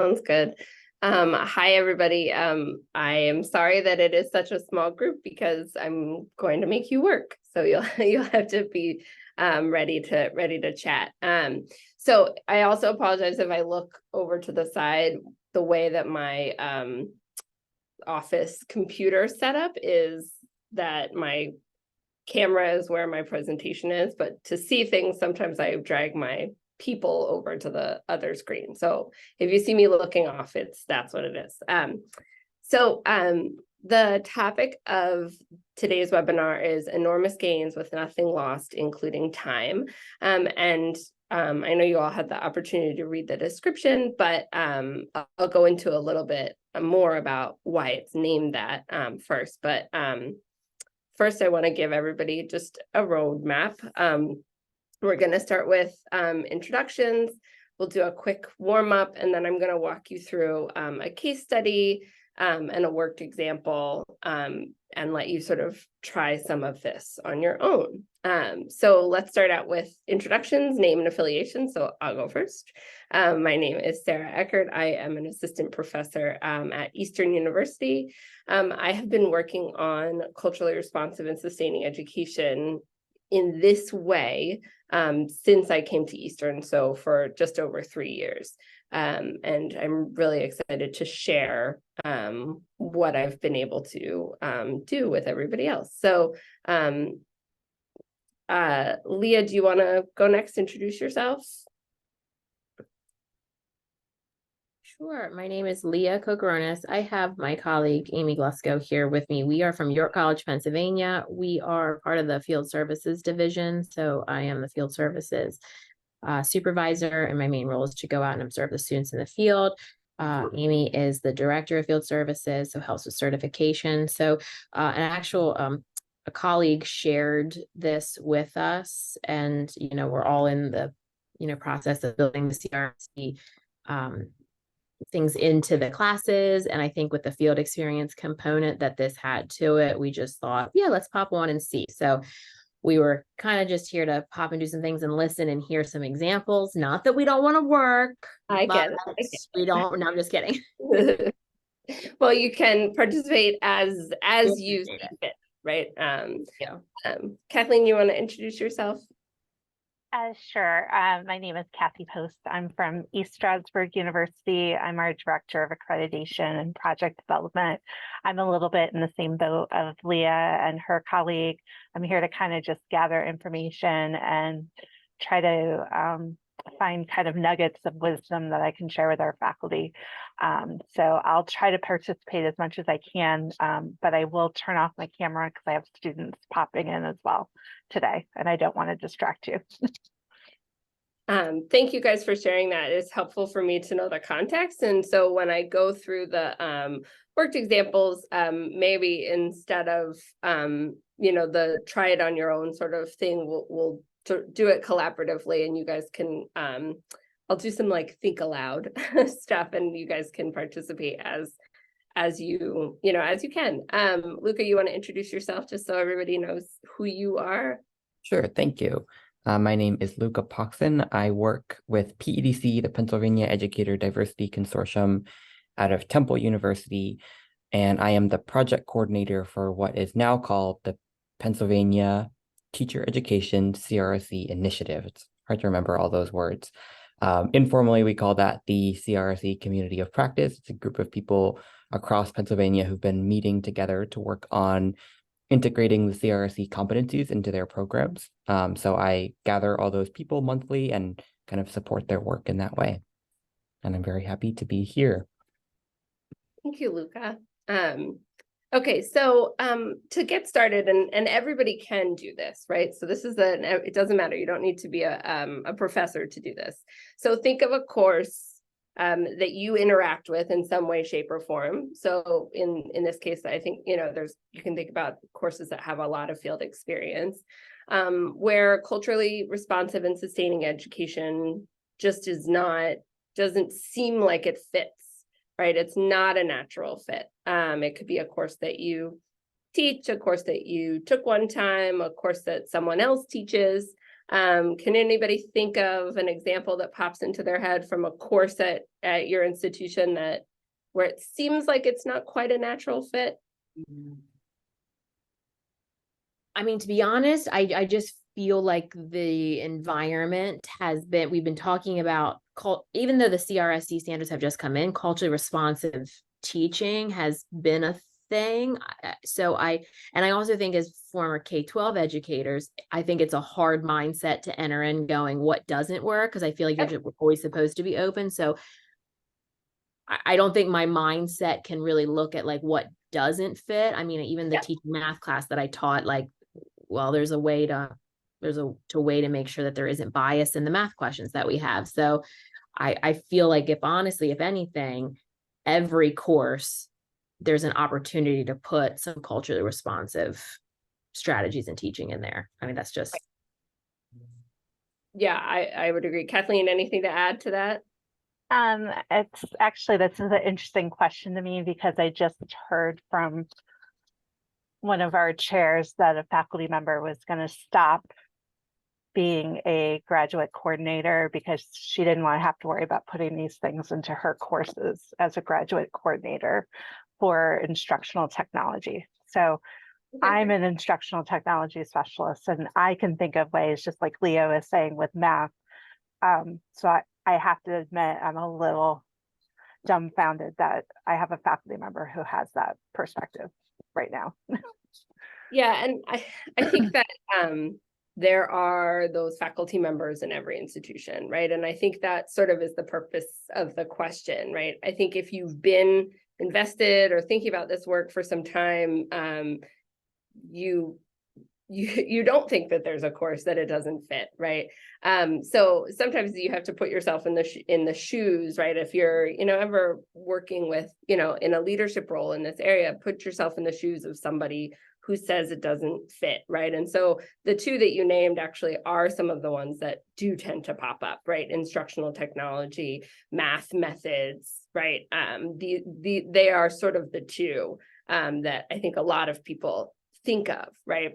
Sounds good. Hi, everybody. I am sorry that it is such a small group because I'm going to make you work. So you'll have to be ready to chat. So I also apologize if I look over to the side. The way that my office computer setup is that my camera is where my presentation is, but to see things, sometimes I drag my people over to the other screen. So if you see me looking off, that's what it is. The topic of today's webinar is enormous gains with nothing lost, including time. I know you all had the opportunity to read the description, but I'll go into a little bit more about why it's named that first. But first, I want to give everybody just a roadmap. We're going to start with introductions. We'll do a quick warm up, and then I'm going to walk you through a case study and a worked example and let you sort of try some of this on your own. So let's start out with introductions, name and affiliation. So I'll go first. My name is Sarah Eckert. I am an assistant professor at Eastern University. I have been working on culturally responsive and sustaining education in this way since I came to Eastern, so for just over 3 years. And I'm really excited to share what I've been able to do with everybody else. So Leah, do you want to go next, introduce yourself? Sure. My name is Leah Kokoronis. I have my colleague Amy Glusko here with me. We are from York College, Pennsylvania. We are part of the Field Services Division. So I am the Field Services supervisor, and my main role is to go out and observe the students in the field. Amy is the Director of Field Services, so helps with certification. So a colleague shared this with us, and we're all in the process of building the CRSE things into the classes. And I think with the field experience component that this had to it, we just thought, yeah, let's pop one and see. So we were kind of just here to pop and do some things and listen and hear some examples. Not that we don't want to work. I get it. We don't. No, I'm just kidding. Well, you can participate as you see fit, right? Kathleen, you want to introduce yourself? Sure. My name is Kathy Post. I'm from East Stroudsburg University. I'm our Director of Accreditation and Project Development. I'm a little bit in the same boat of Leah and her colleague. I'm here to kind of just gather information and try to find kind of nuggets of wisdom that I can share with our faculty. So I'll try to participate as much as I can, but I will turn off my camera because I have students popping in as well today, and I don't want to distract you. Thank you guys for sharing that. It's helpful for me to know the context. And so when I go through the worked examples, maybe instead of, the try it on your own sort of thing, we'll do it collaboratively, and you guys can, I'll do some like think aloud stuff, and you guys can participate as you can. Luca, you want to introduce yourself just so everybody knows who you are? Sure, thank you. My name is Luca Poxon. I work with PEDC, the Pennsylvania Educator Diversity Consortium out of Temple University, and I am the project coordinator for what is now called the Pennsylvania Teacher Education CRSE Initiative. It's hard to remember all those words. Informally, we call that the CRSE Community of Practice. It's a group of people across Pennsylvania who've been meeting together to work on integrating the CRSE competencies into their programs. So I gather all those people monthly and kind of support their work in that way. And I'm very happy to be here. Thank you, Luca. Okay, so to get started, and everybody can do this, right? So this is it doesn't matter. You don't need to be a professor to do this. So think of a course that you interact with in some way, shape, or form. So in this case, I think, you can think about courses that have a lot of field experience, where culturally responsive and sustaining education just doesn't seem like it fits, right? It's not a natural fit. It could be a course that you teach, a course that you took one time, a course that someone else teaches. Can anybody think of an example that pops into their head from a course at your institution where it seems like it's not quite a natural fit? I mean, to be honest, I just feel like the environment we've been talking about, even though the CRSE standards have just come in, culturally responsive teaching has been a thing. So I also think, as former K-12 educators, I think it's a hard mindset to enter in going, what doesn't work? Because I feel like you're always supposed to be open. So I don't think my mindset can really look at like what doesn't fit. I mean, even the teaching math class that I taught, like, well, there's a way to make sure that there isn't bias in the math questions that we have. So I feel like, if anything, every course, there's an opportunity to put some culturally responsive strategies and teaching in there. I mean, that's just. Yeah, I would agree. Kathleen, anything to add to that? It's actually, this is an interesting question to me, because I just heard from one of our chairs that a faculty member was going to stop being a graduate coordinator because she didn't want to have to worry about putting these things into her courses as a graduate coordinator for instructional technology. So I'm an instructional technology specialist, and I can think of ways, just like Leo is saying with math. So I have to admit, I'm a little dumbfounded that I have a faculty member who has that perspective right now. Yeah, and I think that there are those faculty members in every institution, right? And I think that sort of is the purpose of the question, right? I think if you've been invested or thinking about this work for some time, you don't think that there's a course that it doesn't fit, right? So sometimes you have to put yourself in the shoes, right? If you're, ever working with, in a leadership role in this area, put yourself in the shoes of somebody who says it doesn't fit, right? And so the two that you named actually are some of the ones that do tend to pop up, right? Instructional technology, math methods, right? They are sort of the two that I think a lot of people think of, right?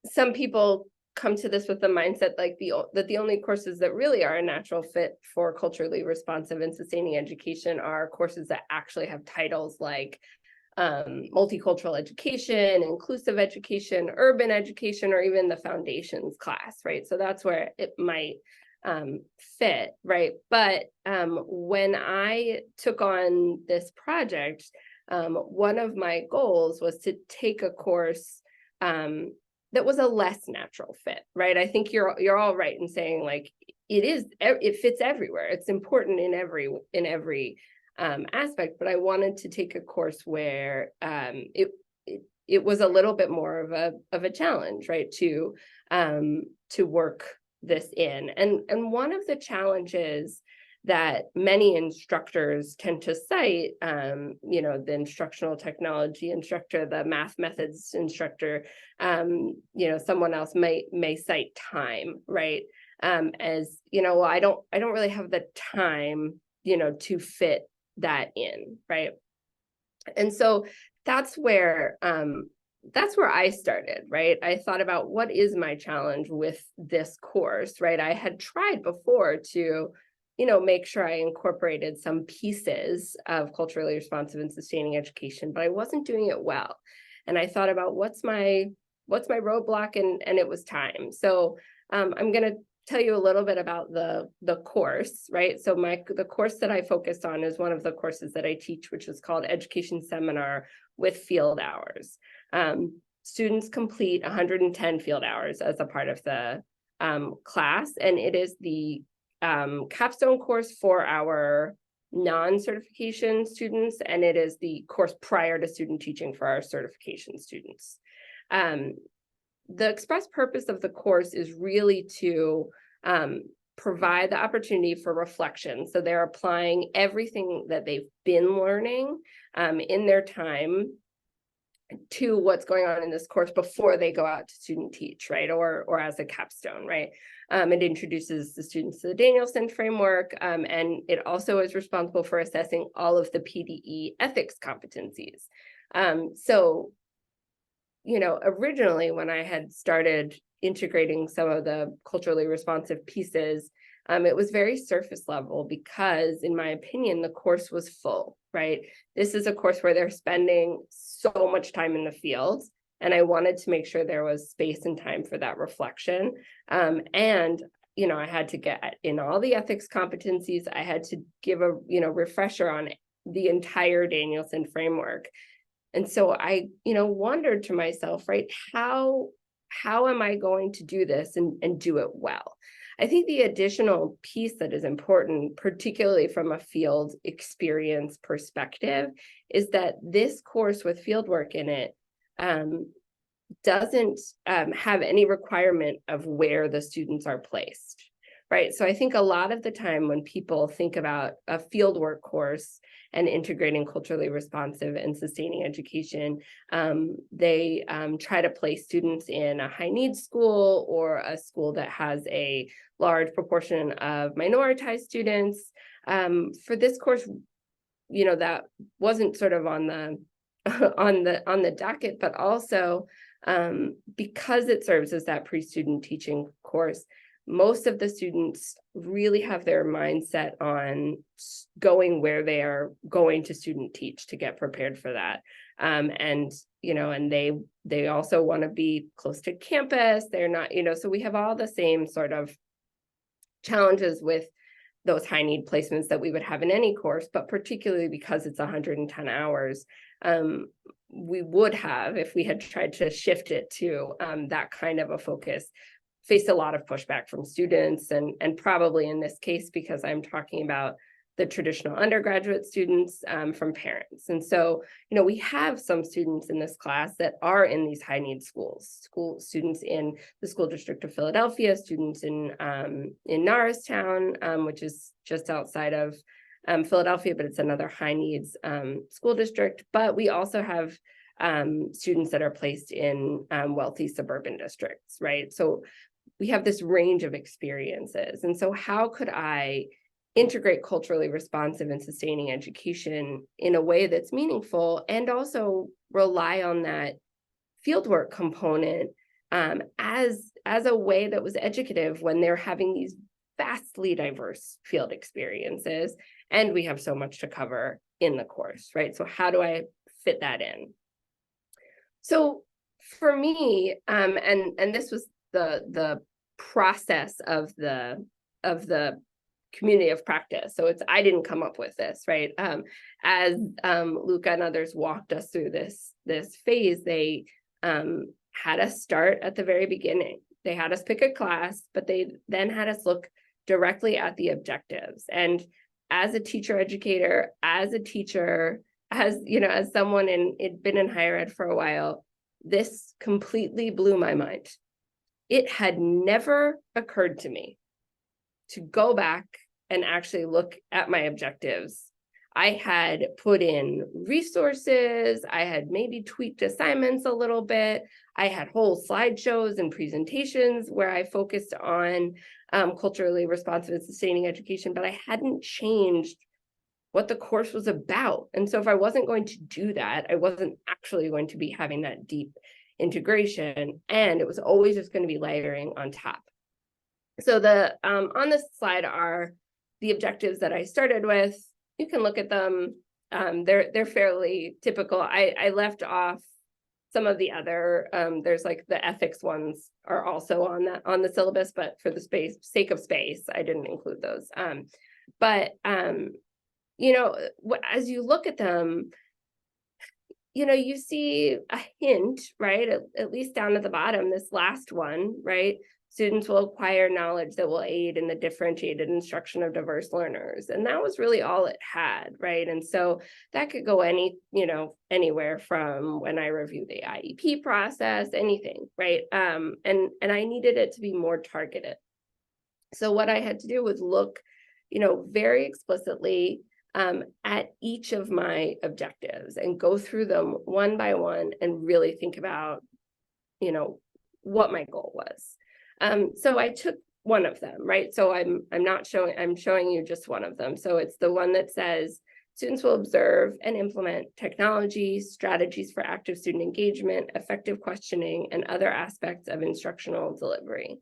Some people come to this with the mindset like that the only courses that really are a natural fit for culturally responsive and sustaining education are courses that actually have titles like multicultural education, inclusive education, urban education, or even the foundations class, right? So that's where it might fit, right? But when I took on this project, one of my goals was to take a course that was a less natural fit, right? I think you're all right in saying like it fits everywhere. It's important in every aspect, but I wanted to take a course where it was a little bit more of a challenge, right? To work this in, and one of the challenges that many instructors tend to cite, the instructional technology instructor, the math methods instructor, someone else may cite time, right? As well, I don't really have the time, to fit that in, right? And so that's where I started, right? I thought about what is my challenge with this course, right? I had tried before to make sure I incorporated some pieces of culturally responsive and sustaining education, but I wasn't doing it well. And I thought about what's my roadblock, and it was time. So I'm going to tell you a little bit about the course, right? So the course that I focused on is one of the courses that I teach, which is called Education Seminar with Field Hours. Students complete 110 field hours as a part of the class, and it is the capstone course for our non-certification students, and it is the course prior to student teaching for our certification students. The express purpose of the course is really to provide the opportunity for reflection. So they're applying everything that they've been learning in their time to what's going on in this course before they go out to student teach, right? Or as a capstone, right? It introduces the students to the Danielson framework, and it also is responsible for assessing all of the PDE ethics competencies. So, originally when I had started, integrating some of the culturally responsive pieces, it was very surface level because, in my opinion, the course was full, right? This is a course where they're spending so much time in the field, and I wanted to make sure there was space and time for that reflection. And I had to get in all the ethics competencies. I had to give a refresher on the entire Danielson framework. And so I wondered to myself, right, how am I going to do this and do it well? I think the additional piece that is important, particularly from a field experience perspective, is that this course with fieldwork in it doesn't have any requirement of where the students are placed, right? So I think a lot of the time when people think about a fieldwork course and integrating culturally responsive and sustaining education, they try to place students in a high needs school or a school that has a large proportion of minoritized students. For this course, that wasn't sort of on the on the docket, but also because it serves as that pre-student teaching course, most of the students really have their mindset on going where they are going to student teach to get prepared for that. And they also want to be close to campus. They're not, so we have all the same sort of challenges with those high need placements that we would have in any course, but particularly because it's 110 hours, we would have, if we had tried to shift it to that kind of a focus, faced a lot of pushback from students, and probably in this case, because I'm talking about the traditional undergraduate students, from parents. And so, we have some students in this class that are in these high need schools, students in the school district of Philadelphia, students in Norristown, which is just outside of Philadelphia, but it's another high needs school district. But we also have students that are placed in wealthy suburban districts, right? So we have this range of experiences. And so how could I integrate culturally responsive and sustaining education in a way that's meaningful, and also rely on that fieldwork component as a way that was educative when they're having these vastly diverse field experiences, and we have so much to cover in the course, right? So how do I fit that in? So for me, and this was the process of the community of practice. So I didn't come up with this, right? As Luca and others walked us through this phase, they had us start at the very beginning. They had us pick a class, but they then had us look directly at the objectives. And as a teacher educator, as a teacher, as someone been in higher ed for a while, this completely blew my mind. It had never occurred to me to go back and actually look at my objectives. I had put in resources, I had maybe tweaked assignments a little bit, I had whole slideshows and presentations where I focused on culturally responsive and sustaining education, but I hadn't changed what the course was about. And so if I wasn't going to do that, I wasn't actually going to be having that deep integration, and it was always just going to be layering on top. So the on this slide are the objectives that I started with. You can look at them. They're fairly typical. I left off some of the other. There's like the ethics ones are also on the syllabus, but for the sake of space, I didn't include those. But as you look at them, you see a hint, right? At least down at the bottom, this last one, right? Students will acquire knowledge that will aid in the differentiated instruction of diverse learners. And that was really all it had, right? And so that could go anywhere from when I reviewed the IEP process, anything, right? And I needed it to be more targeted. So what I had to do was look, very explicitly at each of my objectives and go through them one by one and really think about, what my goal was. So I took one of them, right? So I'm showing you just one of them. So it's the one that says Students will observe and implement technology, strategies for active student engagement, effective questioning, and other aspects of instructional delivery.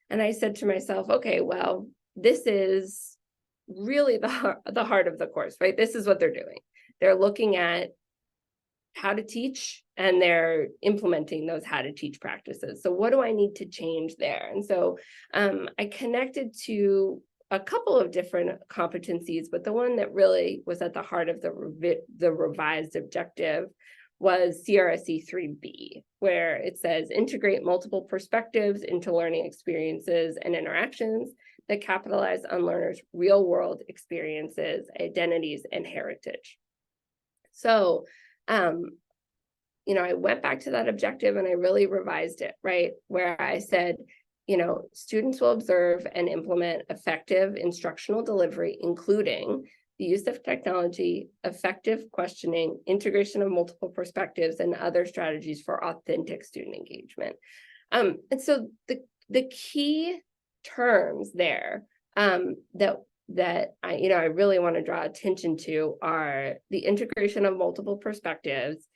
And I said to myself, okay, well, this is really the heart of the course, right? This is what they're doing. They're looking at how to teach, and they're implementing those how to teach practices. So what do I need to change there? And so I connected to a couple of different competencies, but the one that really was at the heart of the revised objective was CRSE 3B, where it says integrate multiple perspectives into learning experiences and interactions that capitalize on learners' real-world experiences, identities, and heritage. So I went back to that objective and I really revised it, right? Where I said, students will observe and implement effective instructional delivery, including the use of technology, effective questioning, integration of multiple perspectives, and other strategies for authentic student engagement. And so the key terms there that I really want to draw attention to are the integration of multiple perspectives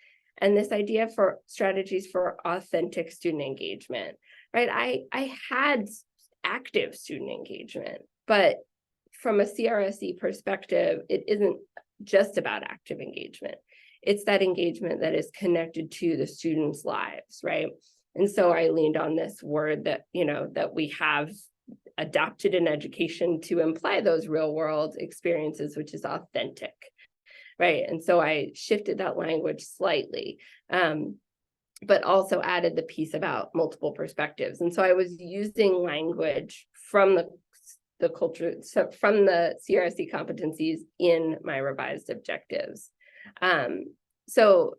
and this idea for strategies for authentic student engagement, right? I had active student engagement, but from a CRSE perspective, it isn't just about active engagement. It's that engagement that is connected to the students' lives, right? And so I leaned on this word that, that we have adopted in education to imply those real world experiences, which is authentic, right? And so I shifted that language slightly, but also added the piece about multiple perspectives. And so I was using language from the culture, so from the CRSE competencies in my revised objectives. So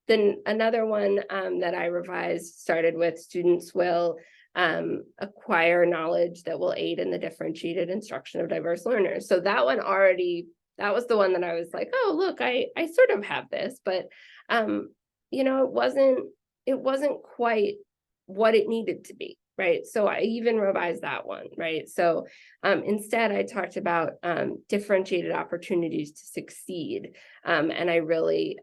then another one that I revised started with students will acquire knowledge that will aid in the differentiated instruction of diverse learners. So that one that was the one that I was like, oh, look, I sort of have this, but it wasn't quite what it needed to be, right? So I even revised that one, right? So instead I talked about differentiated opportunities to succeed. And I really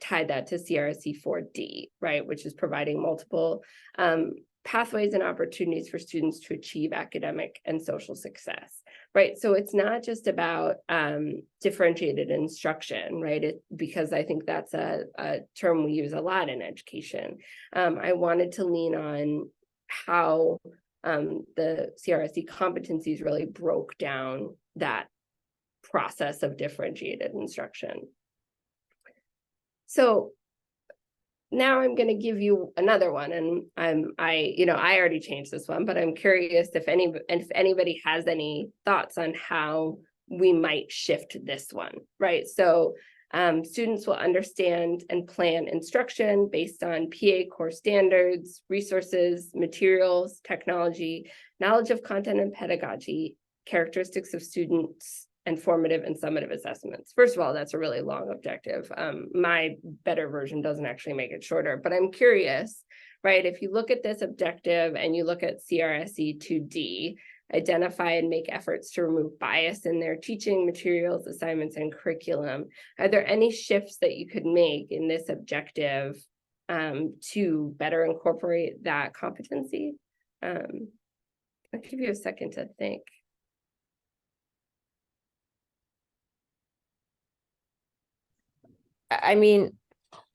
tied that to CRSE 4D, right? Which is providing multiple pathways and opportunities for students to achieve academic and social success, right? So it's not just about differentiated instruction, right? Because I think that's a term we use a lot in education. I wanted to lean on how the CRSE competencies really broke down that process of differentiated instruction. So now I'm going to give you another one, and I already changed this one, but I'm curious if anybody has any thoughts on how we might shift this one, right? So students will understand and plan instruction based on PA core standards, resources, materials, technology, knowledge of content and pedagogy, characteristics of students, and formative and summative assessments. First of all, that's a really long objective. My better version doesn't actually make it shorter, but I'm curious, right? If you look at this objective and you look at CRSE 2D, identify and make efforts to remove bias in their teaching materials, assignments, and curriculum. Are there any shifts that you could make in this objective to better incorporate that competency? I'll give you a second to think. I mean,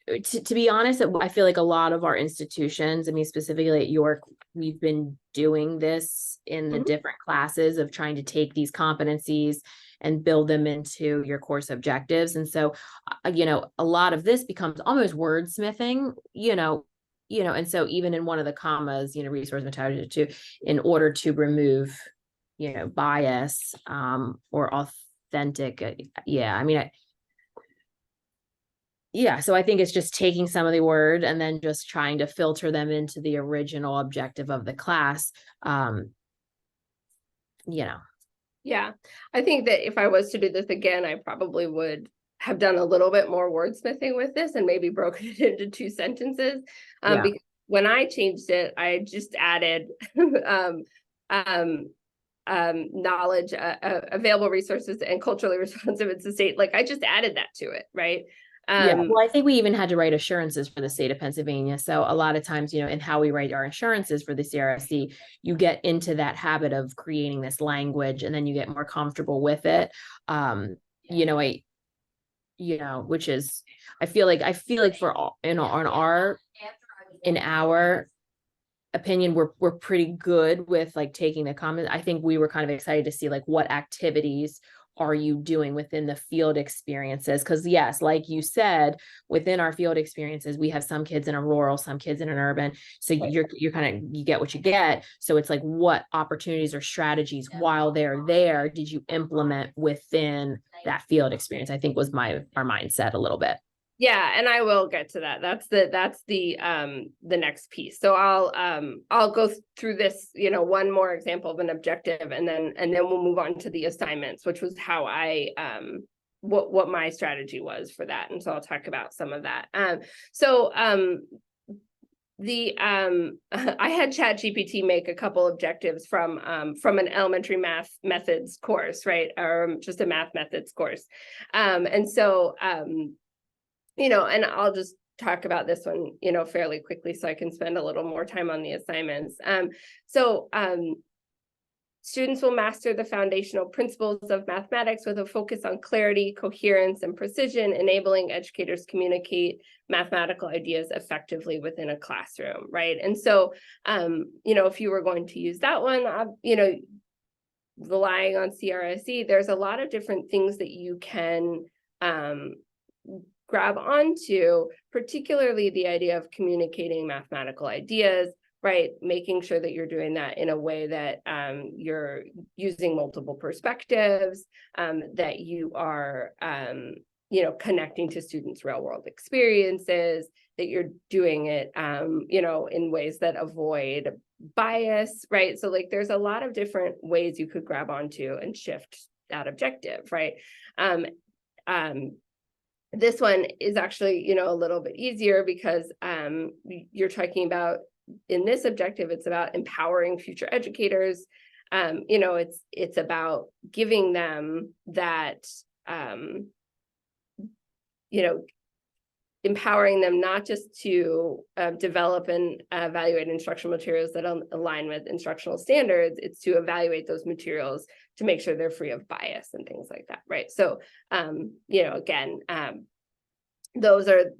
to be honest, I feel like a lot of our institutions, I mean, specifically at York, we've been doing this in the different classes of trying to take these competencies and build them into your course objectives. And so, a lot of this becomes almost wordsmithing, and so even in one of the commas, resource methodology in order to remove, bias or authentic. So I think it's just taking some of the word and then just trying to filter them into the original objective of the class. Yeah, I think that if I was to do this again, I probably would have done a little bit more wordsmithing with this and maybe broken it into 2 sentences. Because when I changed it, I just added knowledge, available resources, and culturally responsive and sustained. Like I just added that to it, right? Yeah, well, I think we even had to write assurances for the state of Pennsylvania. So a lot of times, in how we write our assurances for the CRSE, you get into that habit of creating this language and then you get more comfortable with it. Which is, I feel like for all, in our opinion, we're pretty good with like taking the comments. I think we were kind of excited to see like what activities are you doing within the field experiences? Because yes, like you said, within our field experiences, we have some kids in a rural, some kids in an urban. So you're kind of, you get what you get. So it's like, what opportunities or strategies while they're there did you implement within that field experience? I think was our mindset a little bit. Yeah, and I will get to that. That's the next piece. So I'll go through this, one more example of an objective, and then we'll move on to the assignments, which was how I what my strategy was for that. And so I'll talk about some of that. I had ChatGPT make a couple objectives from an elementary math methods course, right? Or just a math methods course. And I'll just talk about this one, fairly quickly so I can spend a little more time on the assignments. Students will master the foundational principles of mathematics with a focus on clarity, coherence, and precision, enabling educators to communicate mathematical ideas effectively within a classroom, right? And so, if you were going to use that one, relying on CRSE, there's a lot of different things that you can grab onto, particularly the idea of communicating mathematical ideas, right? Making sure that you're doing that in a way that you're using multiple perspectives, that you are, connecting to students' real world experiences, that you're doing it, in ways that avoid bias, right? So like, there's a lot of different ways you could grab onto and shift that objective, right? This one is actually, a little bit easier because you're talking about, in this objective, it's about empowering future educators. It's about giving them that, empowering them not just to develop and evaluate instructional materials that align with instructional standards, it's to evaluate those materials to make sure they're free of bias and things like that, right? So, again, those are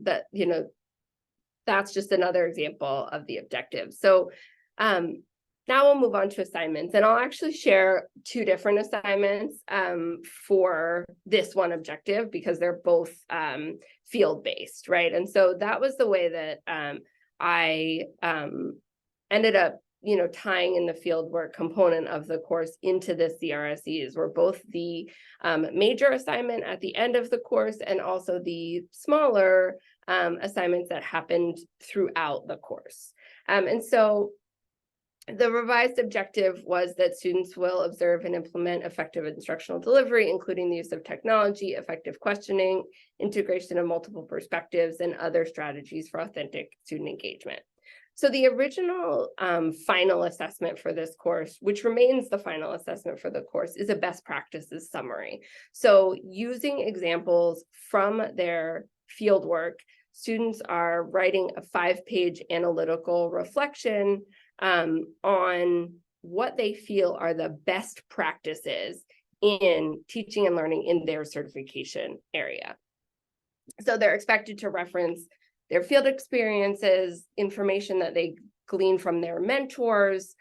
that's just another example of the objectives. So now we'll move on to assignments, and I'll actually share two different assignments for this one objective because they're both field-based, right? And so that was the way that I ended up, tying in the fieldwork component of the course into the CRSEs, were both the major assignment at the end of the course and also the smaller assignments that happened throughout the course. And so the revised objective was that students will observe and implement effective instructional delivery, including the use of technology, effective questioning, integration of multiple perspectives, and other strategies for authentic student engagement. So the original final assessment for this course, which remains the final assessment for the course, is a best practices summary. So using examples from their fieldwork, students are writing a 5-page analytical reflection on what they feel are the best practices in teaching and learning in their certification area. So they're expected to reference their field experiences, information that they glean from their mentors,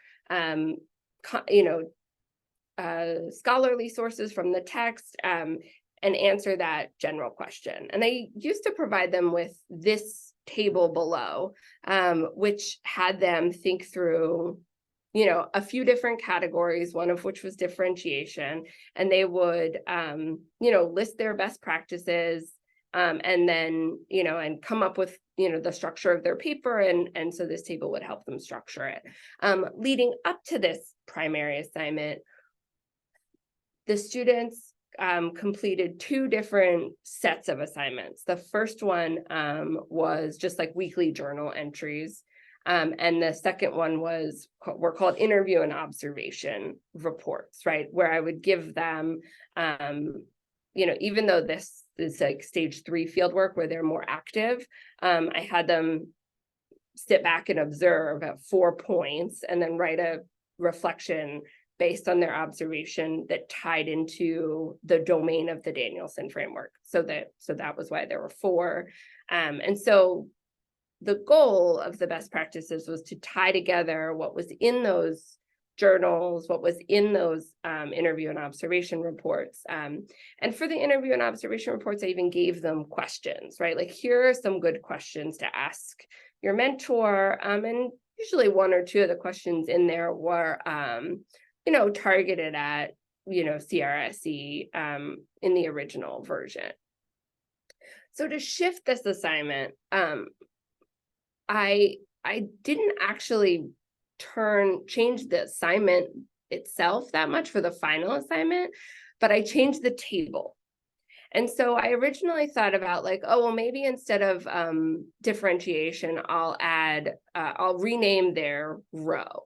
scholarly sources from the text, and answer that general question. And I used to provide them with this table below, which had them think through, a few different categories, one of which was differentiation, and they would, list their best practices, and then, and come up with, the structure of their paper. And so this table would help them structure it. Leading up to this primary assignment, the students completed 2 different sets of assignments. The first one was just like weekly journal entries. And the second one were called interview and observation reports, right? Where I would give them, even though this is like stage 3 field work where they're more active, I had them sit back and observe at 4 points and then write a reflection based on their observation that tied into the domain of the Danielson framework. So that was why there were 4. And so the goal of the best practices was to tie together what was in those journals, what was in those interview and observation reports. And for the interview and observation reports, I even gave them questions, right? Like, here are some good questions to ask your mentor. And usually 1 or 2 of the questions in there were, targeted at, CRSE in the original version. So to shift this assignment, I didn't actually change the assignment itself that much for the final assignment, but I changed the table. And so I originally thought about like, oh, well, maybe instead of differentiation, I'll rename their row,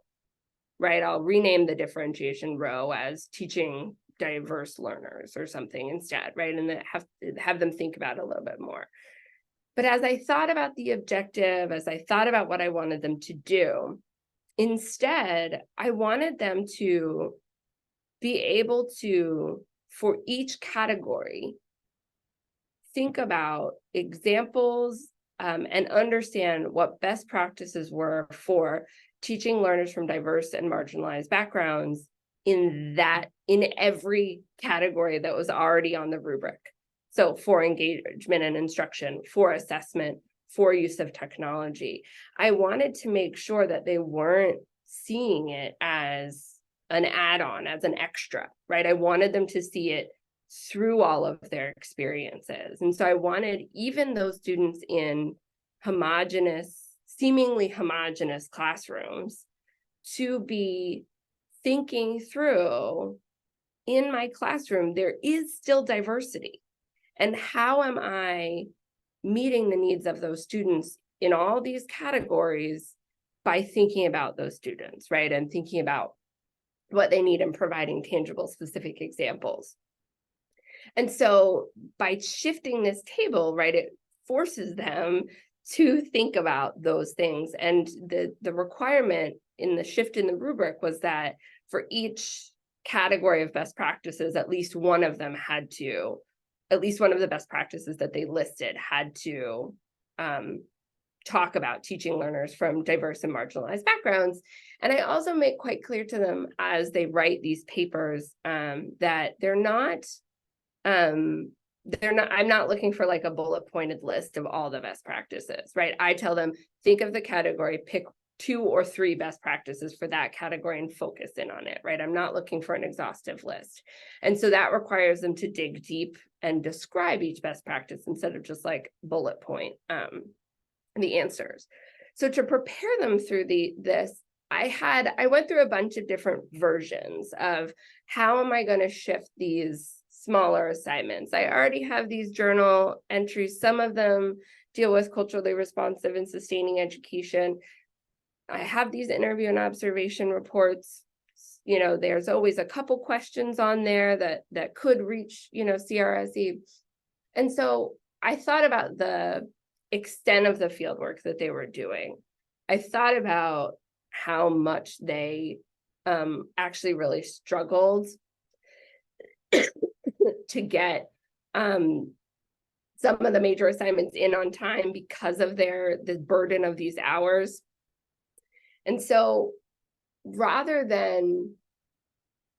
right? I'll rename the differentiation row as teaching diverse learners or something instead, right? And then have them think about it a little bit more. But as I thought about the objective, as I thought about what I wanted them to do, instead, I wanted them to be able to, for each category, think about examples and understand what best practices were for teaching learners from diverse and marginalized backgrounds in every category that was already on the rubric. So for engagement and instruction, for assessment, for use of technology. I wanted to make sure that they weren't seeing it as an add-on, as an extra, right? I wanted them to see it through all of their experiences. And so I wanted even those students in seemingly homogeneous classrooms to be thinking through, in my classroom, there is still diversity. And how am I meeting the needs of those students in all these categories by thinking about those students, right? And thinking about what they need and providing tangible, specific examples. And so by shifting this table, right, it forces them to think about those things. And the requirement in the shift in the rubric was that for each category of best practices, at least one of the best practices that they listed had to talk about teaching learners from diverse and marginalized backgrounds. And I also make quite clear to them as they write these papers that I'm not looking for like a bullet pointed list of all the best practices, right? I tell them, think of the category, pick 2 or 3 best practices for that category and focus in on it, right? I'm not looking for an exhaustive list. And so that requires them to dig deep and describe each best practice instead of just like bullet point the answers. So to prepare them through this, I went through a bunch of different versions of how am I going to shift these smaller assignments. I already have these journal entries. Some of them deal with culturally responsive and sustaining education. I have these interview and observation reports. There's always a couple questions on there that could reach, CRSE. And so I thought about the extent of the field work that they were doing. I thought about how much they actually really struggled to get some of the major assignments in on time because of the burden of these hours. And so rather than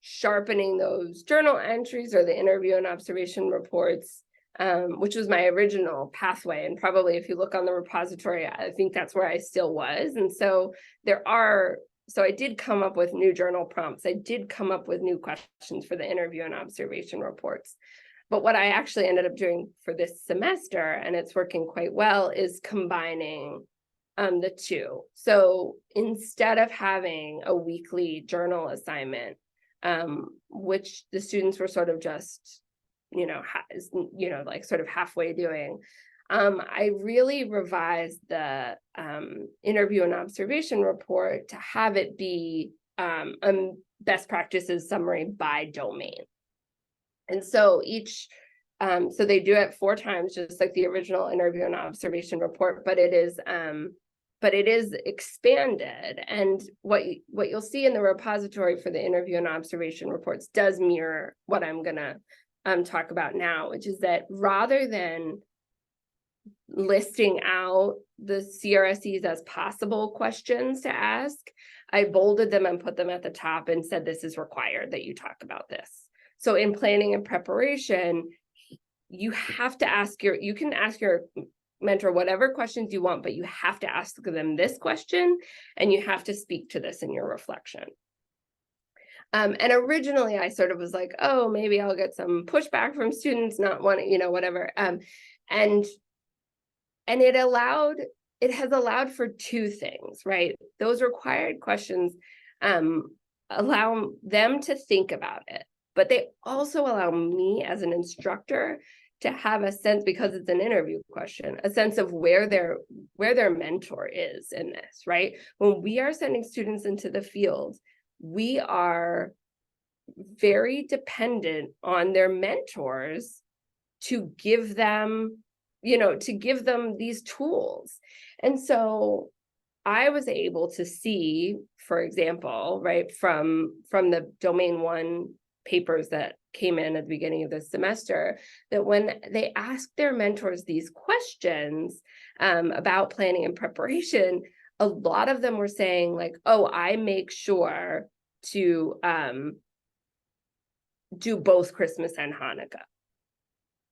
sharpening those journal entries or the interview and observation reports, which was my original pathway, and probably if you look on the repository, I think that's where I still was. And so I did come up with new journal prompts. I did come up with new questions for the interview and observation reports. But what I actually ended up doing for this semester, and it's working quite well, is combining the 2. So instead of having a weekly journal assignment, which the students were sort of just, like sort of halfway doing, I really revised the interview and observation report to have it be a best practices summary by domain. And so so they do it 4 times, just like the original interview and observation report, but it is expanded. And what you'll see in the repository for the interview and observation reports does mirror what I'm gonna talk about now, which is that rather than listing out the CRSEs as possible questions to ask, I bolded them and put them at the top and said, this is required that you talk about this. So in planning and preparation, you have to ask you can ask your mentor whatever questions you want, but you have to ask them this question, and you have to speak to this in your reflection. And originally I sort of was like, oh, maybe I'll get some pushback from students not wanting, whatever. And it has allowed for 2 things, right? Those required questions allow them to think about it, but they also allow me as an instructor to have a sense, because it's an interview question, a sense of where their mentor is in this, right? When we are sending students into the field, we are very dependent on their mentors to give them, these tools. And so I was able to see, for example, right, from the domain 1 papers that came in at the beginning of the semester, that when they asked their mentors these questions about planning and preparation, a lot of them were saying like, oh, I make sure to do both Christmas and Hanukkah,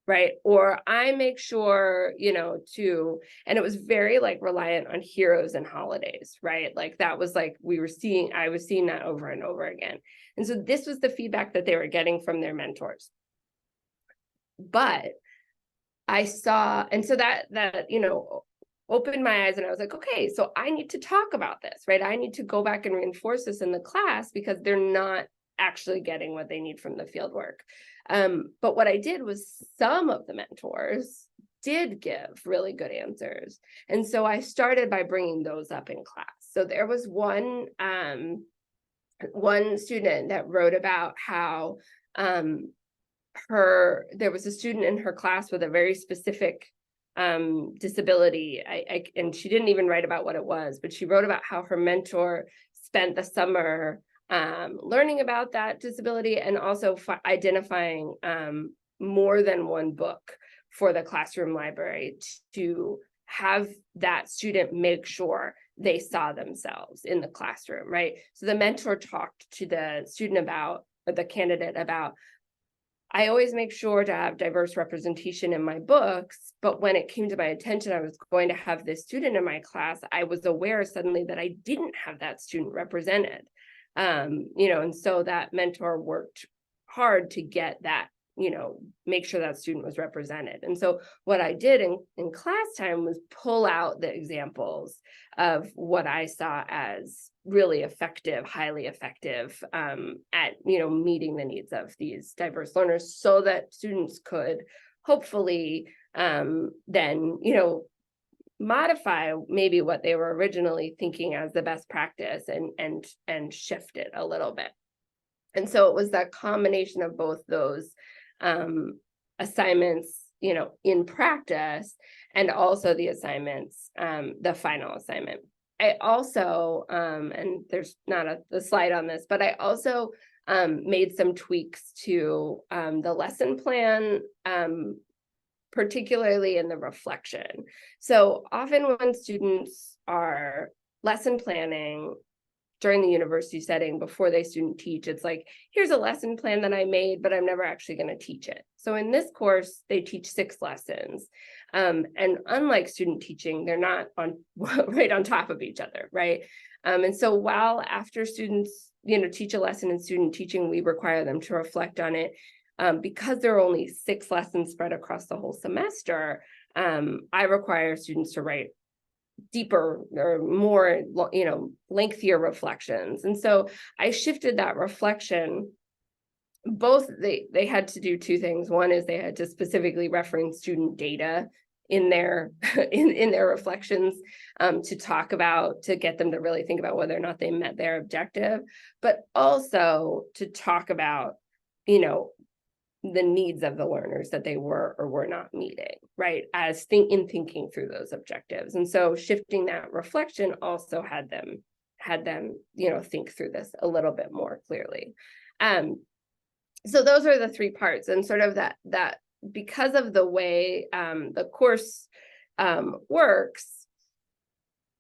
right? Or I make sure, and it was very like reliant on heroes and holidays, right? Like that was like, I was seeing that over and over again. And so this was the feedback that they were getting from their mentors. But I saw, and so that opened my eyes, and I was like, okay, so I need to talk about this, right? I need to go back and reinforce this in the class, because they're not actually getting what they need from the field work. But what I did was some of the mentors did give really good answers. And so I started by bringing those up in class. So there was one student that wrote about how there was a student in her class with a very specific disability. And she didn't even write about what it was, but she wrote about how her mentor spent the summer learning about that disability, and also identifying more than one book for the classroom library to have that student make sure they saw themselves in the classroom, right? So the mentor talked to the student about, or the candidate about, I always make sure to have diverse representation in my books, but when it came to my attention, I was going to have this student in my class, I was aware suddenly that I didn't have that student represented. And so that mentor worked hard to get that, make sure that student was represented. And so what I did in class time was pull out the examples of what I saw as really effective, highly effective at, meeting the needs of these diverse learners, so that students could hopefully then, modify maybe what they were originally thinking as the best practice and shift it a little bit. And so it was that combination of both those assignments, in practice, and also the assignments, the final assignment. I also, and there's not the slide on this, but I also made some tweaks to the lesson plan, particularly in the reflection. So often when students are lesson planning during the university setting before they student teach, it's like, here's a lesson plan that I made, but I'm never actually going to teach it. So in this course, they teach 6 lessons. And unlike student teaching, they're not right on top of each other, right? And so while after students, teach a lesson in student teaching, we require them to reflect on it. Because there are only 6 lessons spread across the whole semester, I require students to write deeper or more, lengthier reflections. And so I shifted that reflection. Both they had to do 2 things. One is they had to specifically reference student data in their in their reflections to get them to really think about whether or not they met their objective, but also to talk about, you know, the needs of the learners that they were or were not meeting, right? As thinking through those objectives. And so shifting that reflection also had them, you know, think through this a little bit more clearly. So those are the three parts, and sort of that because of the way the course works,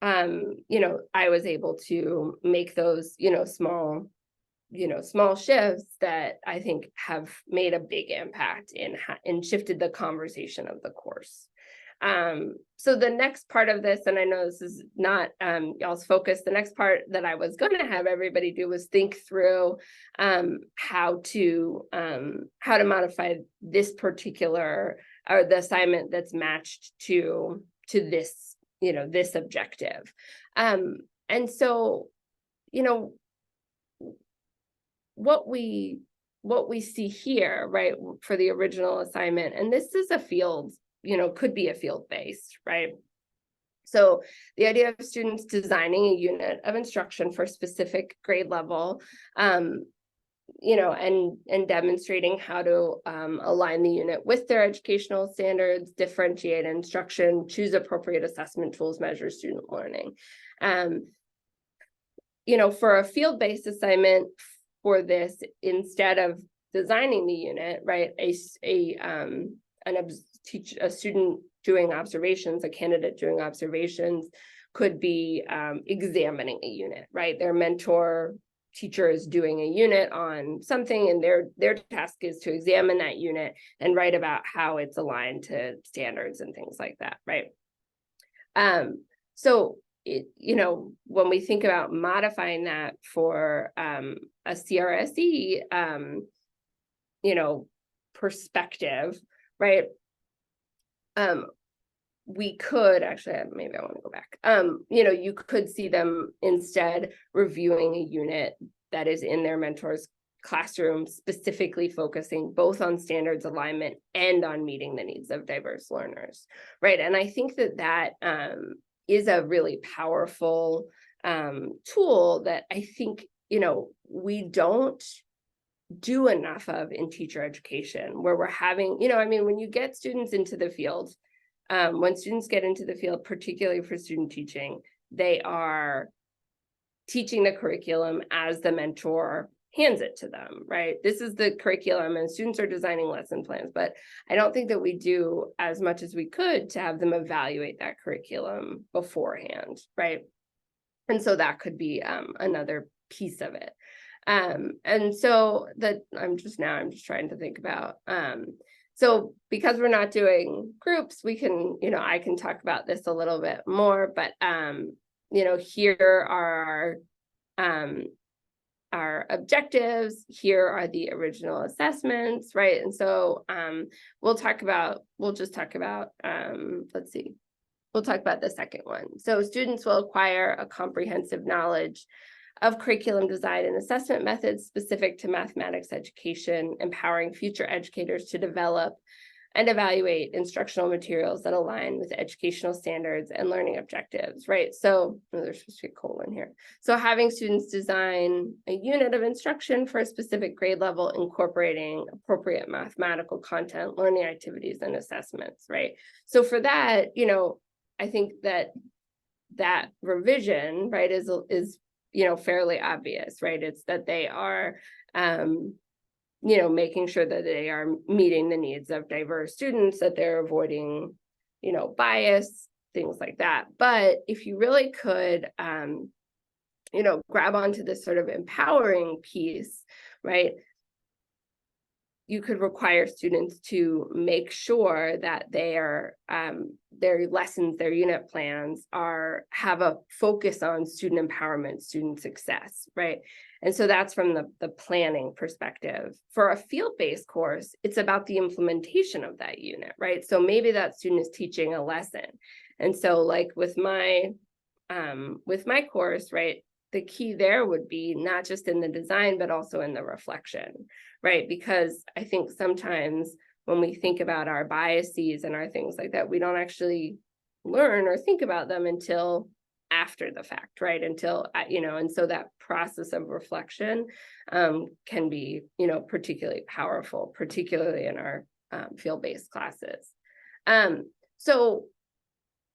you know, I was able to make those, you know, small shifts that I think have made a big impact in shifted the conversation of the course. So the next part of this, and I know this is not y'all's focus, the next part that I was going to have everybody do was think through how to modify this particular, or the assignment that's matched to this, you know, this objective. And so, you know, what we see here, right, for the original assignment, and this is a field, you know, could be a field-based, right? So the idea of students designing a unit of instruction for a specific grade level, you know, and demonstrating how to align the unit with their educational standards, differentiate instruction, choose appropriate assessment tools, measure student learning. You know, for a field-based assignment for this, instead of designing the unit, right, a student doing observations, a candidate doing observations could be examining a unit, right? Their mentor teacher is doing a unit on something, and their task is to examine that unit and write about how it's aligned to standards and things like that, right? So you know, when we think about modifying that for a CRSE, you know, perspective, right? We could actually, maybe I want to go back. You know, you could see them instead reviewing a unit that is in their mentor's classroom, specifically focusing both on standards alignment and on meeting the needs of diverse learners, right? And I think that is a really powerful tool that I think, you know, we don't do enough of in teacher education, where we're having, you know, I mean, when you get students into the field, when students get into the field, particularly for student teaching, they are teaching the curriculum as the mentor hands it to them, right? This is the curriculum, and students are designing lesson plans, but I don't think that we do as much as we could to have them evaluate that curriculum beforehand, right? And so that could be another piece of it. And so that I'm just trying to think about, so because we're not doing groups, we can, you know, I can talk about this a little bit more, but, you know, here are our objectives, here are the original assessments, right? And so we'll just talk about, let's see, we'll talk about the second one. So students will acquire a comprehensive knowledge of curriculum design and assessment methods specific to mathematics education, empowering future educators to develop and evaluate instructional materials that align with educational standards and learning objectives, right? So there's supposed to be a colon here. So having students design a unit of instruction for a specific grade level, incorporating appropriate mathematical content, learning activities, and assessments, right? So for that, you know, I think that revision, right, is you know, fairly obvious, right? It's that they are, you know, making sure that they are meeting the needs of diverse students, that they're avoiding, you know, bias, things like that. But if you really could, you know, grab onto this sort of empowering piece, right? You could require students to make sure that their lessons, their unit plans have a focus on student empowerment, student success, right? And so that's from the planning perspective. For a field-based course, it's about the implementation of that unit, right? So maybe that student is teaching a lesson. And so like with my course, right, the key there would be not just in the design, but also in the reflection, right? Because I think sometimes when we think about our biases and our things like that, we don't actually learn or think about them until after the fact, right? Until, and so that process of reflection can be, particularly powerful, particularly in our field-based classes. So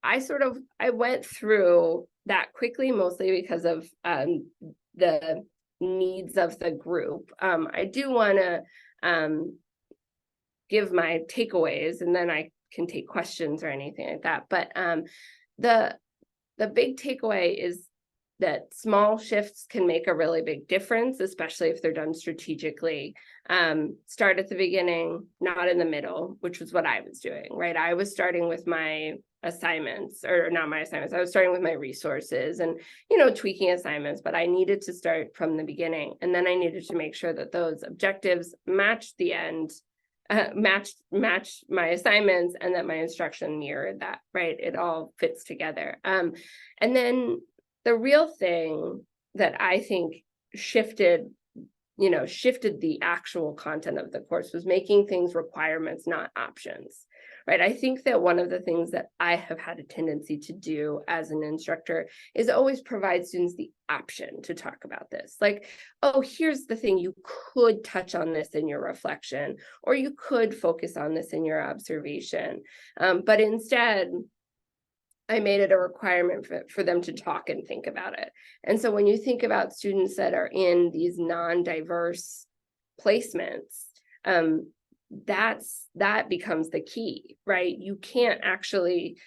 I went through that quickly, mostly because of the needs of the group. I do want to give my takeaways, and then I can take questions or anything like that. But the big takeaway is that small shifts can make a really big difference, especially if they're done strategically. Start at the beginning, not in the middle, which was what I was doing, right? I was starting with my assignments, or not my assignments. I was starting with my resources and, tweaking assignments, but I needed to start from the beginning. And then I needed to make sure that those objectives matched the end, matched my assignments, and that my instruction mirrored that, right? It all fits together. And then the real thing that I think shifted the actual content of the course was making things requirements, not options, right? I think that one of the things that I have had a tendency to do as an instructor is always provide students the option to talk about this. Like, oh, here's the thing, you could touch on this in your reflection, or you could focus on this in your observation. But instead, I made it a requirement for them to talk and think about it. And so when you think about students that are in these non-diverse placements, that becomes the key, right? You can't actually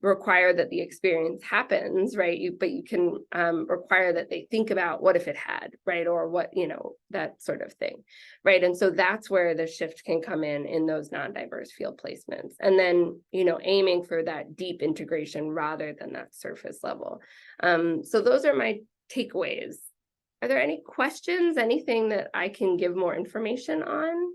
require that the experience happens, right? But you can require that they think about what if it had, right? Or what, that sort of thing, right? And so that's where the shift can come in those non-diverse field placements. And then, aiming for that deep integration rather than that surface level. So those are my takeaways. Are there any questions, anything that I can give more information on?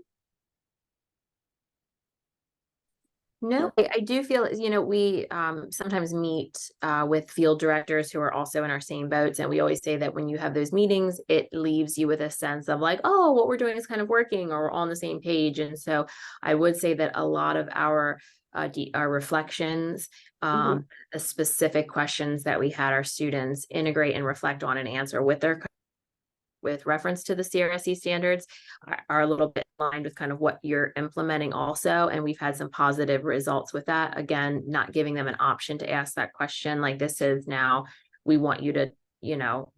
No, I do feel, we sometimes meet with field directors who are also in our same boats. And we always say that when you have those meetings, it leaves you with a sense of like, oh, what we're doing is kind of working, or we're on the same page. And so I would say that a lot of our reflections, the specific questions that we had our students integrate and reflect on and answer with reference to the CRSE standards are a little bit aligned with kind of what you're implementing also. And we've had some positive results with that. Again, not giving them an option to ask that question. Like, this is now, we want you to,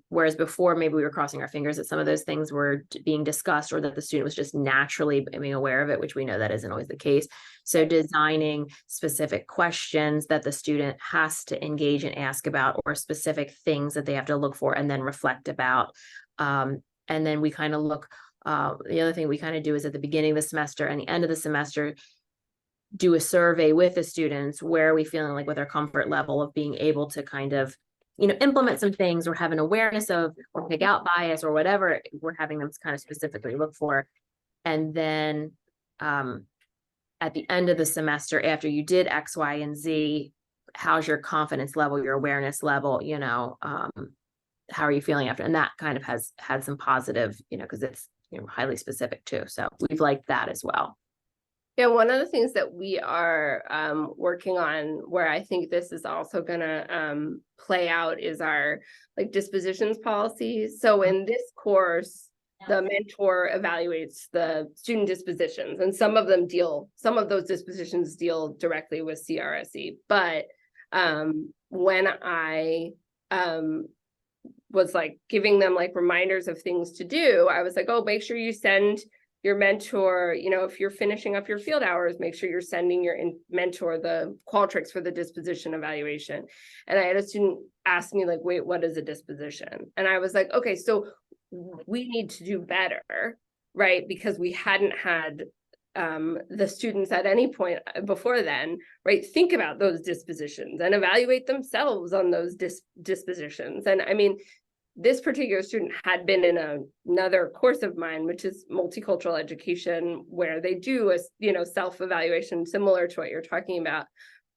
whereas before maybe we were crossing our fingers that some of those things were being discussed, or that the student was just naturally being aware of it, which we know that isn't always the case. So designing specific questions that the student has to engage and ask about, or specific things that they have to look for and then reflect about. And then we kind of look, the other thing we kind of do is at the beginning of the semester and the end of the semester, do a survey with the students. Where are we feeling like with our comfort level of being able to kind of, implement some things, or have an awareness of, or pick out bias, or whatever we're having them kind of specifically look for. And then at the end of the semester, after you did X, Y, and Z, how's your confidence level, your awareness level, how are you feeling after? And that kind of has had some positive, because it's highly specific too. So we've liked that as well. Yeah, one of the things that we are working on, where I think this is also going to play out, is our dispositions policies. So in this course, the mentor evaluates the student dispositions, and some of those dispositions deal directly with CRSE. But when I was giving them reminders of things to do, I was like, oh, make sure you send your mentor, if you're finishing up your field hours, make sure you're sending your mentor the Qualtrics for the disposition evaluation. And I had a student ask me wait, what is a disposition? And I was like, okay, so we need to do better, right? Because we hadn't had the students at any point before then, right, think about those dispositions and evaluate themselves on those dispositions. And I mean, this particular student had been in another course of mine, which is multicultural education, where they do a self-evaluation similar to what you're talking about.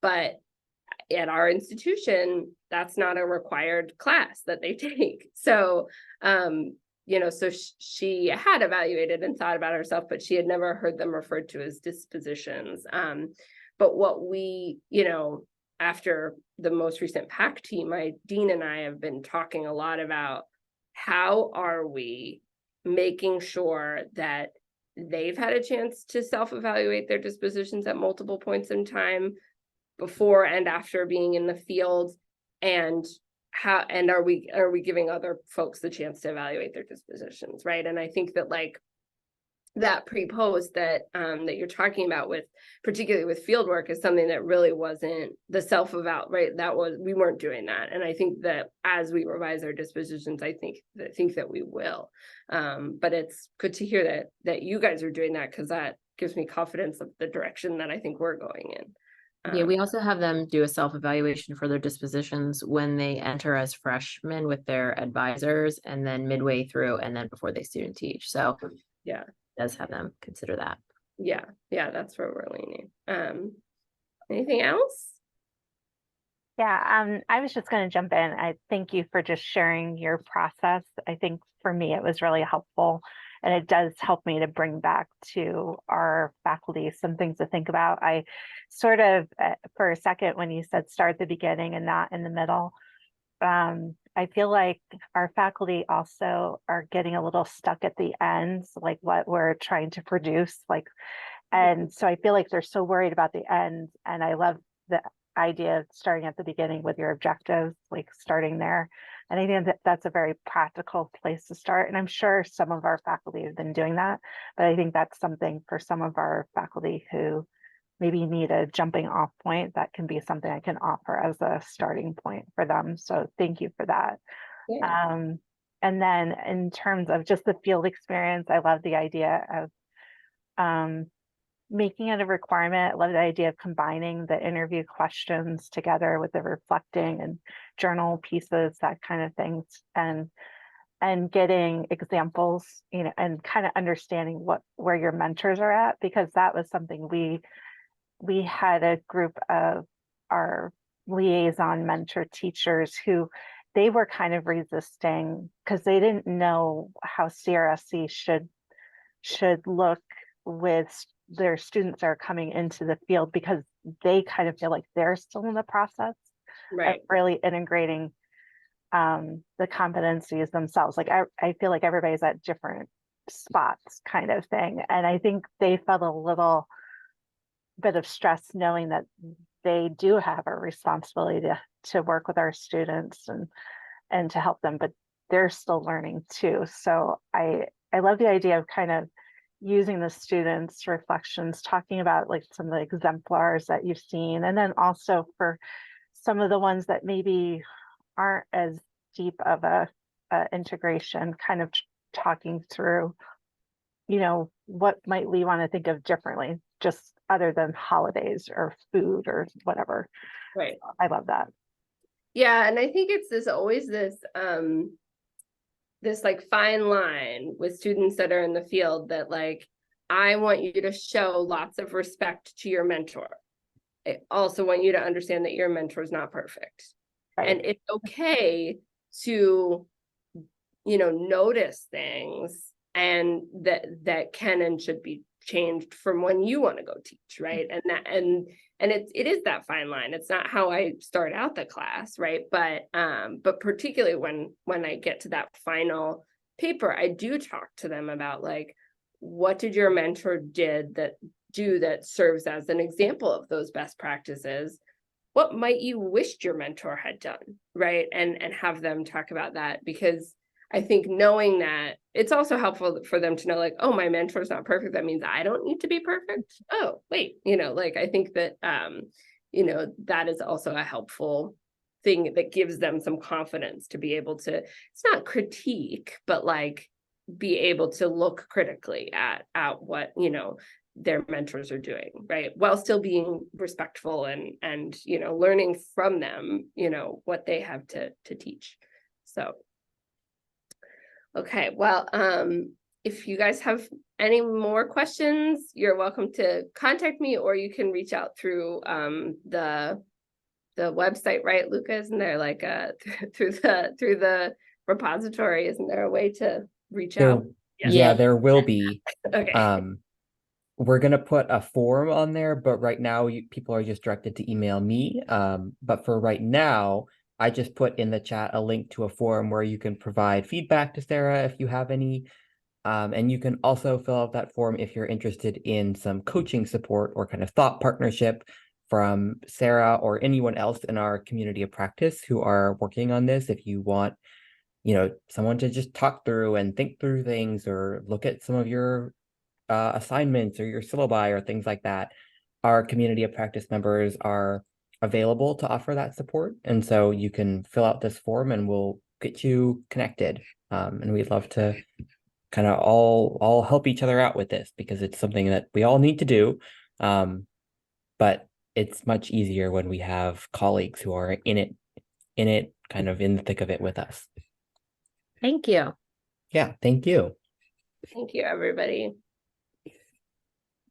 But at our institution, that's not a required class that they take. So so she had evaluated and thought about herself, but she had never heard them referred to as dispositions. But what we, after the most recent PAC team, my dean and I have been talking a lot about how are we making sure that they've had a chance to self-evaluate their dispositions at multiple points in time before and after being in the field, and are we giving other folks the chance to evaluate their dispositions, right? And I think that like that pre-post that you're talking about with particularly with field work is something that really wasn't the self-eval, right? We weren't doing that. And I think that as we revise our dispositions, I think that we will. But it's good to hear that you guys are doing that, because that gives me confidence of the direction that I think we're going in. Yeah, we also have them do a self-evaluation for their dispositions when they enter as freshmen with their advisors, and then midway through, and then before they student teach. So yeah, it does have them consider that. Yeah, that's where we're leaning. Anything else? Yeah, I was just going to jump in. I thank you for just sharing your process. I think for me, it was really helpful, and it does help me to bring back to our faculty some things to think about. I sort of, for a second, when you said start at the beginning and not in the middle, I feel like our faculty also are getting a little stuck at the ends, like what we're trying to produce, like, and so I feel like they're so worried about the end. And I love the idea of starting at the beginning with your objectives, like starting there. And I think that that's a very practical place to start. And I'm sure some of our faculty have been doing that, but I think that's something for some of our faculty who maybe need a jumping off point, that can be something I can offer as a starting point for them. So thank you for that. Yeah. And then in terms of just the field experience, I love the idea of making it a requirement. I love the idea of combining the interview questions together with the reflecting and journal pieces, that kind of things, and getting examples, and kind of understanding where your mentors are at, because that was something we had a group of our liaison mentor teachers who they were kind of resisting because they didn't know how CRSE should look with their students that are coming into the field, because they kind of feel like they're still in the process of really integrating the competencies themselves. Like I feel like everybody's at different spots, kind of thing. And I think they felt a little bit of stress knowing that they do have a responsibility to work with our students and to help them, but they're still learning too. So I love the idea of kind of using the students' reflections, talking about like some of the exemplars that you've seen, and then also for some of the ones that maybe aren't as deep of a integration, kind of talking through, what might we want to think of differently, just other than holidays or food or whatever. Right. I love that. Yeah, and I think it's always this like fine line with students that are in the field, that like, I want you to show lots of respect to your mentor. I also want you to understand that your mentor is not perfect. Right. And it's okay to, notice things and that can and should be changed from when you want to go teach, right? And it is that fine line. It's not how I start out the class, right? But particularly when I get to that final paper, I do talk to them about like, what did your mentor do that serves as an example of those best practices? What might you wished your mentor had done, right? And have them talk about that, because I think knowing that, it's also helpful for them to know like, oh, my mentor's not perfect. That means I don't need to be perfect. Oh, wait, like, I think that, that is also a helpful thing that gives them some confidence to be able to, it's not critique, but like be able to look critically at what, their mentors are doing, right? While still being respectful and, learning from them, what they have to teach. So. Okay, well, if you guys have any more questions, you're welcome to contact me, or you can reach out through the website, right, Luca? Isn't there like through the repository? Isn't there a way to reach There, out? Yes. yeah, there will be. Okay. We're gonna put a form on there, but right now people are just directed to email me. But for right now, I just put in the chat a link to a form where you can provide feedback to Sarah if you have any. And you can also fill out that form if you're interested in some coaching support or kind of thought partnership from Sarah or anyone else in our community of practice who are working on this. If you want, someone to just talk through and think through things or look at some of your assignments or your syllabi or things like that, our community of practice members are available to offer that support. And so you can fill out this form and we'll get you connected. And we'd love to kind of all help each other out with this because it's something that we all need to do. But it's much easier when we have colleagues who are in it, kind of in the thick of it with us. Thank you. Yeah, thank you. Thank you, everybody.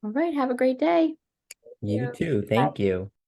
All right. Have a great day. You Yeah. too. Thank you.